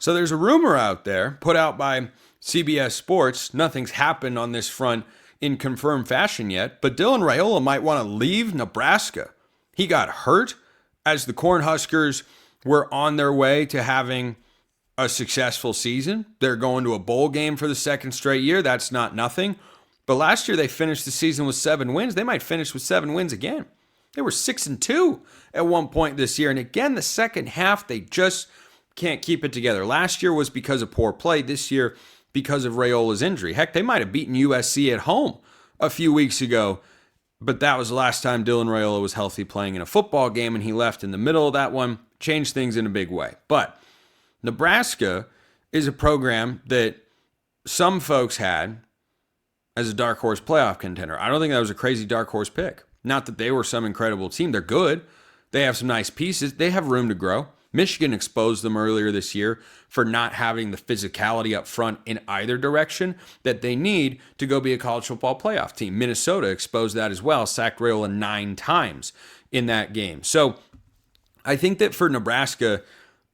So there's a rumor out there put out by CBS Sports. Nothing's happened on this front in confirmed fashion yet, but Dylan Raiola might want to leave Nebraska. He got hurt as the Cornhuskers were on their way to having a successful season. They're going to a bowl game for the second straight year. That's not nothing. But last year they finished the season with 7 wins. They might finish with 7 wins again. They were 6-2 at one point this year. And again, the second half, they just can't keep it together. Last year was because of poor play. This year, because of Raiola's injury. Heck, they might have beaten USC at home a few weeks ago. But that was the last time Dylan Raiola was healthy playing in a football game, and he left in the middle of that one. Changed things in a big way. But Nebraska is a program that some folks had as a dark horse playoff contender. I don't think that was a crazy dark horse pick. Not that they were some incredible team. They're good. They have some nice pieces. They have room to grow. Michigan exposed them earlier this year for not having the physicality up front in either direction that they need to go be a college football playoff team. Minnesota exposed that as well, sacked Raiola 9 times in that game. So I think that for Nebraska,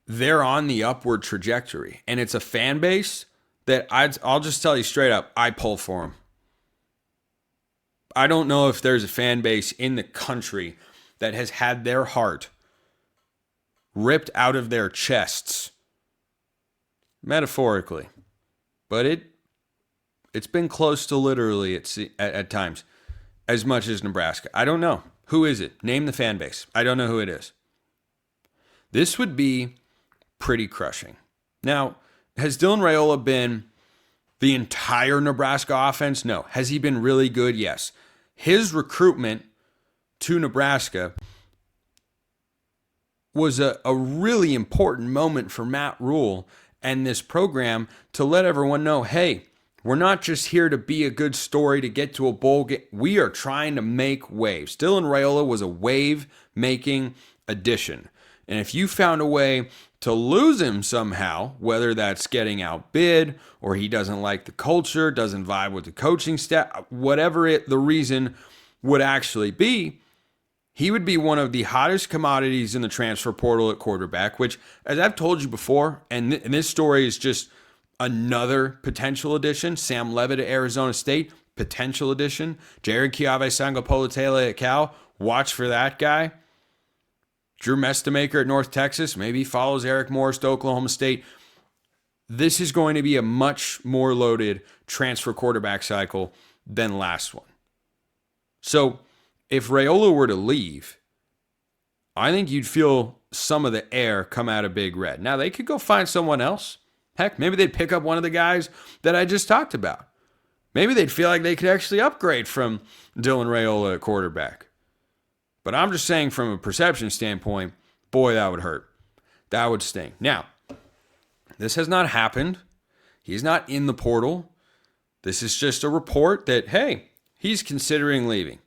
they're on the upward trajectory, and it's a fan base that I'll just tell you straight up, I pull for them. I don't know if there's a fan base in the country that has had their heart ripped out of their chests, metaphorically, but it's been close to literally at times, as much as Nebraska. I don't know. Who is it? Name the fan base. I don't know who it is. This would be pretty crushing. Now, has Dylan Raiola been the entire Nebraska offense? No. Has he been really good? Yes. His recruitment to Nebraska was a really important moment for Matt Rhule and this program to let everyone know, hey, we're not just here to be a good story to get to a bowl game. We are trying to make waves. Dylan Raiola was a wave-making addition. And if you found a way to lose him somehow, whether that's getting outbid or he doesn't like the culture, doesn't vibe with the coaching staff, whatever the reason would actually be, he would be one of the hottest commodities in the transfer portal at quarterback, which, as I've told you before, and this story is just another potential addition. Sam Levitt at Arizona State, potential addition. Jared Kiave-Sangopolatele at Cal, watch for that guy. Drew Mestamaker at North Texas, maybe he follows Eric Morris to Oklahoma State. This is going to be a much more loaded transfer quarterback cycle than last one. So if Raiola were to leave, I think you'd feel some of the air come out of Big Red. Now, they could go find someone else. Heck, maybe they'd pick up one of the guys that I just talked about. Maybe they'd feel like they could actually upgrade from Dylan Raiola at quarterback. But I'm just saying from a perception standpoint, boy, that would hurt. That would sting. Now, this has not happened. He's not in the portal. This is just a report that, hey, he's considering leaving.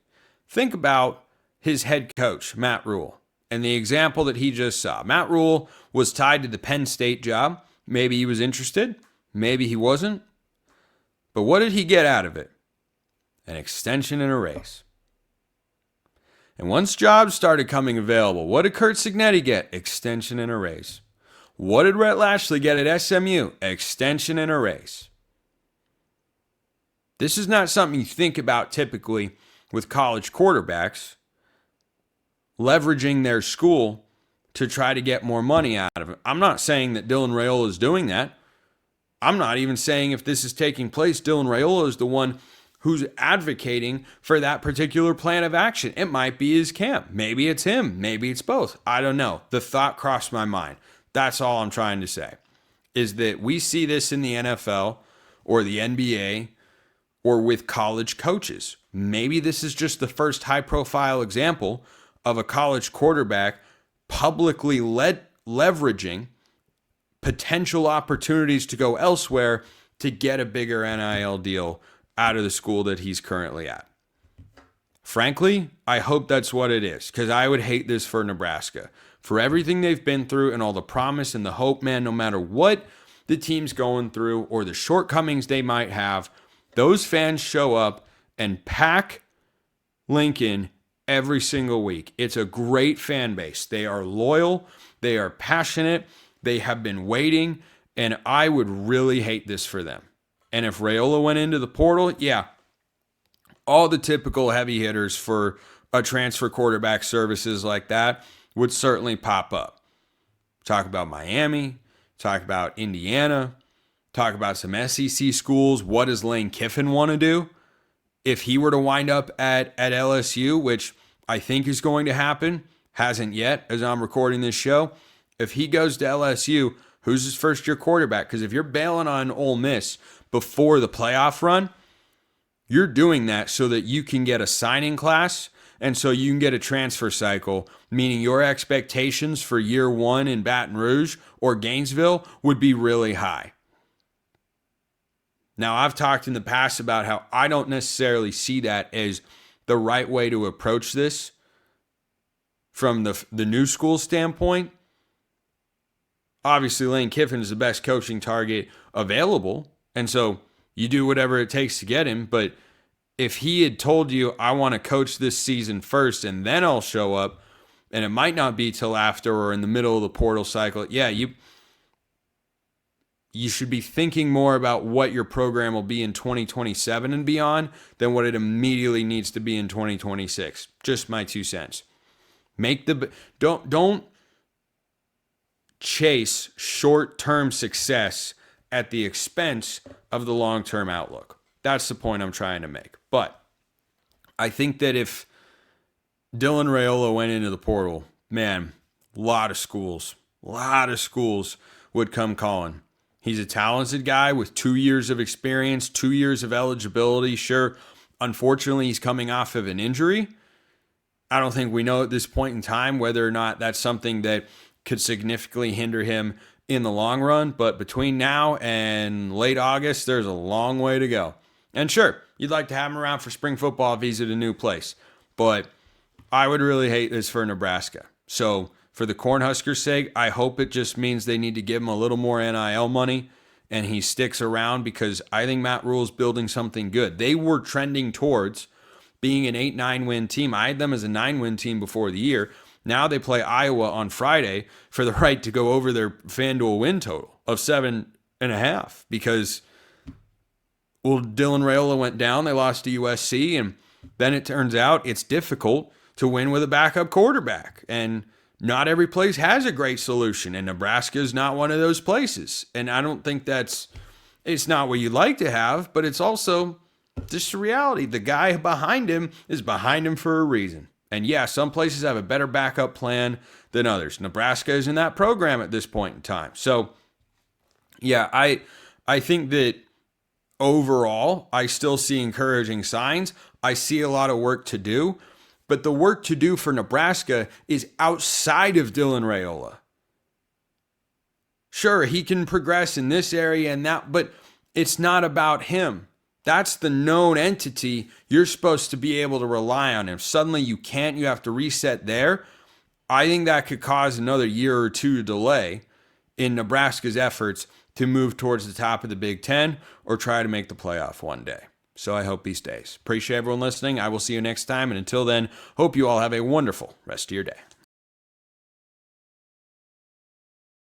Think about his head coach, Matt Rhule, and the example that he just saw. Matt Rhule was tied to the Penn State job. Maybe he was interested. Maybe he wasn't. But what did he get out of it? An extension and a raise. And once jobs started coming available, what did Curt Cignetti get? Extension and a raise. What did Rhett Lashley get at SMU? Extension and a raise. This is not something you think about typically with college quarterbacks leveraging their school to try to get more money out of it. I'm not saying that Dylan Raiola is doing that. I'm not even saying if this is taking place, Dylan Raiola is the one who's advocating for that particular plan of action. It might be his camp. Maybe it's him. Maybe it's both. I don't know. The thought crossed my mind. That's all I'm trying to say, is that we see this in the NFL or the NBA or with college coaches. Maybe this is just the first high-profile example of a college quarterback publicly leveraging potential opportunities to go elsewhere to get a bigger NIL deal out of the school that he's currently at. Frankly, I hope that's what it is, because I would hate this for Nebraska. For everything they've been through and all the promise and the hope, man, no matter what the team's going through or the shortcomings they might have, those fans show up and pack Lincoln every single week. It's a great fan base. They are loyal. They are passionate. They have been waiting. And I would really hate this for them. And if Raiola went into the portal, yeah, all the typical heavy hitters for a transfer quarterback services like that would certainly pop up. Talk about Miami, talk about Indiana, talk about some SEC schools. What does Lane Kiffin want to do? If he were to wind up at LSU, which I think is going to happen, hasn't yet as I'm recording this show. If he goes to LSU, who's his first-year quarterback? Because if you're bailing on Ole Miss before the playoff run, you're doing that so that you can get a signing class and so you can get a transfer cycle, meaning your expectations for year one in Baton Rouge or Gainesville would be really high. Now, I've talked in the past about how I don't necessarily see that as the right way to approach this from the new school standpoint. Obviously, Lane Kiffin is the best coaching target available, and so you do whatever it takes to get him. But if he had told you, I want to coach this season first and then I'll show up, and it might not be till after or in the middle of the portal cycle, yeah, you should be thinking more about what your program will be in 2027 and beyond than what it immediately needs to be in 2026. Just my 2 cents. Don't chase short-term success at the expense of the long-term outlook. That's the point I'm trying to make. But I think that if Dylan Raiola went into the portal, man, a lot of schools would come calling. He's a talented guy with 2 years of experience, 2 years of eligibility. Sure, unfortunately, he's coming off of an injury. I don't think we know at this point in time whether or not that's something that could significantly hinder him in the long run. But between now and late August, there's a long way to go. And sure, you'd like to have him around for spring football if he's at a new place. But I would really hate this for Nebraska. So for the Cornhuskers' sake, I hope it just means they need to give him a little more NIL money and he sticks around, because I think Matt Rhule is building something good. They were trending towards being an 8-9 win team. I had them as a 9-win team before the year. Now they play Iowa on Friday for the right to go over their FanDuel win total of 7.5 because, well, Dylan Raiola went down. They lost to USC, and then it turns out it's difficult to win with a backup quarterback. And not every place has a great solution, and Nebraska is not one of those places. And I don't think it's not what you'd like to have, but it's also just the reality. The guy behind him is behind him for a reason. And yeah, some places have a better backup plan than others. Nebraska is in that program at this point in time. So yeah, I think that overall, I still see encouraging signs. I see a lot of work to do. But the work to do for Nebraska is outside of Dylan Raiola. Sure, he can progress in this area and that, but it's not about him. That's the known entity. You're supposed to be able to rely on him. Suddenly you can't, you have to reset there. I think that could cause another year or two delay in Nebraska's efforts to move towards the top of the Big Ten or try to make the playoff one day. So I hope he stays. Appreciate everyone listening. I will see you next time. And until then, hope you all have a wonderful rest of your day.